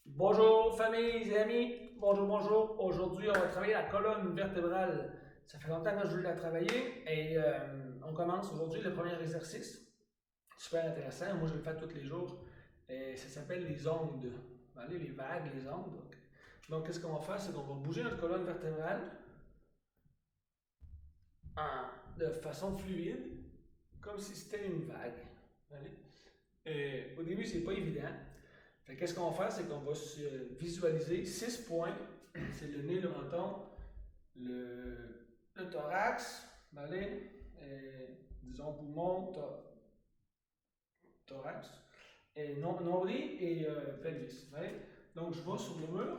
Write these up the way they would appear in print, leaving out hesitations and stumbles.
Bonjour famille et amis, bonjour. Aujourd'hui, on va travailler la colonne vertébrale. Ça fait longtemps que je voulais la travailler et on commence aujourd'hui le premier exercice. Super intéressant, moi je le fais tous les jours. Et ça s'appelle les ondes. Allez, les vagues, les ondes. Donc, qu'est-ce qu'on va faire? C'est qu'on va bouger notre colonne vertébrale de façon fluide, comme si c'était une vague. Allez. Et au début, c'est pas évident. Qu'est-ce qu'on va faire? C'est qu'on va se visualiser 6 points. C'est le nez, le menton, le thorax, allez, disons poumon, thorax, et nombril et pelvis. Allez. Donc, je vais sur le mur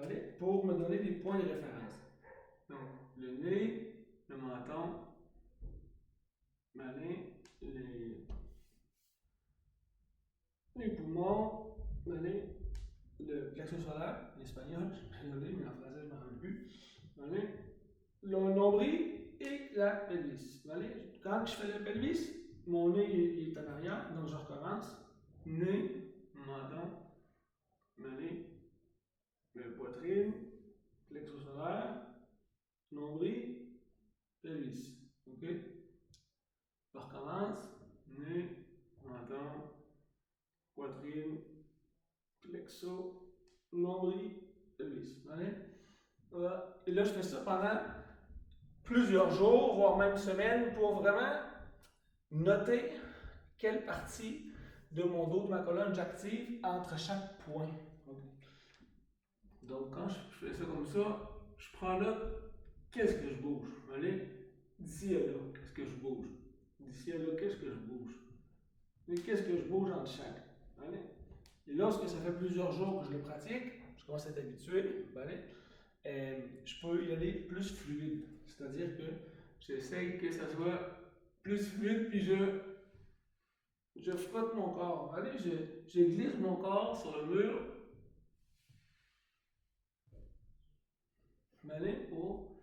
allez, pour me donner des points de référence. Donc, le nez, le menton, allez, les poumons, allez, le plexus solaire, en espagnol, désolé, mais en français, je ne m'en rappelle plus. Allez. Le nombril et la pelvis. Allez. Quand je fais le pelvis, mon nez est en arrière, donc je recommence. Nez, menton, allez, poitrine, plexus solaire, nombril, pelvis. OK? Je recommence. Nez, menton, poitrine, plexo, nombril, pelvis. Allez. Voilà. Et là, je fais ça pendant plusieurs jours, voire même semaines, pour vraiment noter quelle partie de mon dos, de ma colonne, j'active entre chaque point. Donc, quand je fais ça comme ça, je prends là, qu'est-ce que je bouge? Allez, d'ici à là, qu'est-ce que je bouge? D'ici à là, qu'est-ce que je bouge? Et qu'est-ce que je bouge entre chaque? Allez. Et lorsque ça fait plusieurs jours que je le pratique, je commence à être habitué, allez, je peux y aller plus fluide. C'est-à-dire que j'essaye que ça soit plus fluide, puis je frotte mon corps. Allez, je glisse mon corps sur le mur. Allez, pour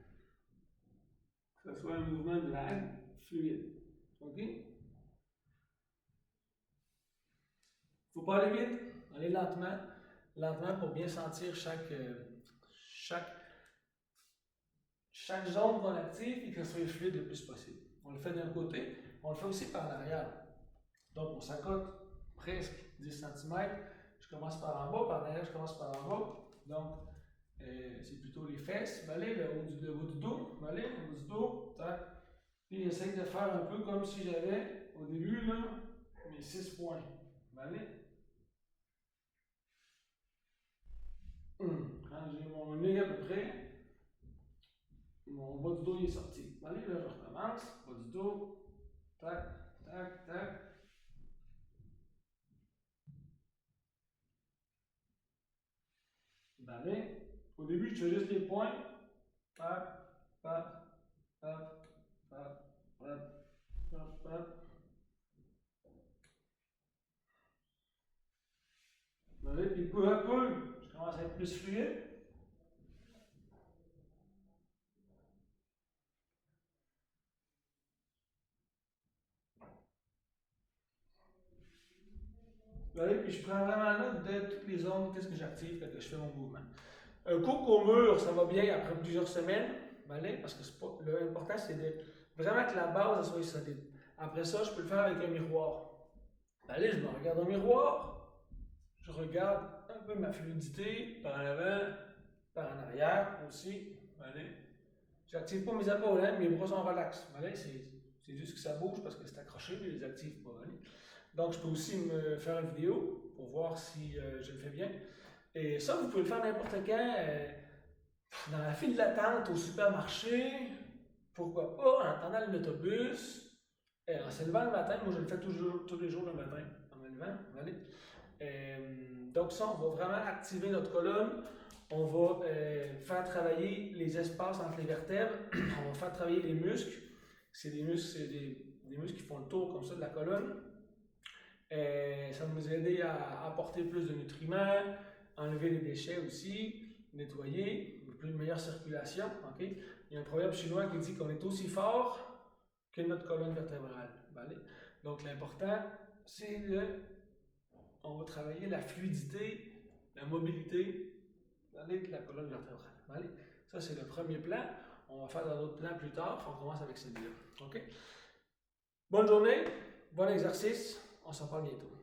que ce soit un mouvement de vague fluide. OK? Il ne faut pas aller vite, aller lentement. Lentement pour bien sentir chaque zone qu'on active et que ce soit fluide le plus possible. On le fait d'un côté, on le fait aussi par l'arrière. Donc, on s'accote presque 10 cm. Je commence par en bas, par derrière, je commence par en bas. Donc, c'est plutôt les fesses. Allez, le haut du dos. Allez, le haut du dos. Tac. Puis, j'essaie de faire un peu comme si j'avais, au début, là, mes 6 points. Allez. Quand j'ai mon nez à peu près, mon bas du dos il est sorti. Allez, là, je recommence. Bas du dos. Tac, tac, tac. Allez. Au début, je fais juste les points. Tac, tac, tac, tac, tac, tac, tac. Allez, puis peu à peu, je commence à être plus fluide. Allez, puis je prends vraiment note de toutes les zones, qu'est-ce que j'active quand je fais mon mouvement. Un coup au mur, ça va bien après plusieurs semaines. Allez, parce que l'important, c'est de vraiment que la base soit solide. Après ça, je peux le faire avec un miroir. Allez, je me regarde au miroir, je regarde un peu ma fluidité par en avant, par en arrière aussi. Allez. J'active pas mes épaules, hein, mes bras sont relax. Allez, c'est juste que ça bouge parce que c'est accroché, mais je les active pas. Allez. Donc, je peux aussi me faire une vidéo pour voir si je le fais bien. Et ça, vous pouvez le faire n'importe quand, dans la file d'attente au supermarché, pourquoi pas, en attendant l'autobus, en se levant le matin. Moi, je le fais tous les jours le matin, en me levant. Allez. Donc ça, on va vraiment activer notre colonne. On va faire travailler les espaces entre les vertèbres. On va faire travailler les muscles. C'est des muscles qui font le tour comme ça de la colonne. Ça va nous aider à apporter plus de nutriments, enlever les déchets aussi, nettoyer, une meilleure circulation. Okay? Il y a un proverbe chinois qui dit qu'on est aussi fort que notre colonne vertébrale. Vale? Donc l'important, c'est on va travailler la fluidité la mobilité de la colonne vertébrale. Allez? Ça, c'est le premier plan. On va faire d'autres plans plus tard. On commence avec celui-là. OK? Bonne journée, bon exercice. On s'en parle bientôt.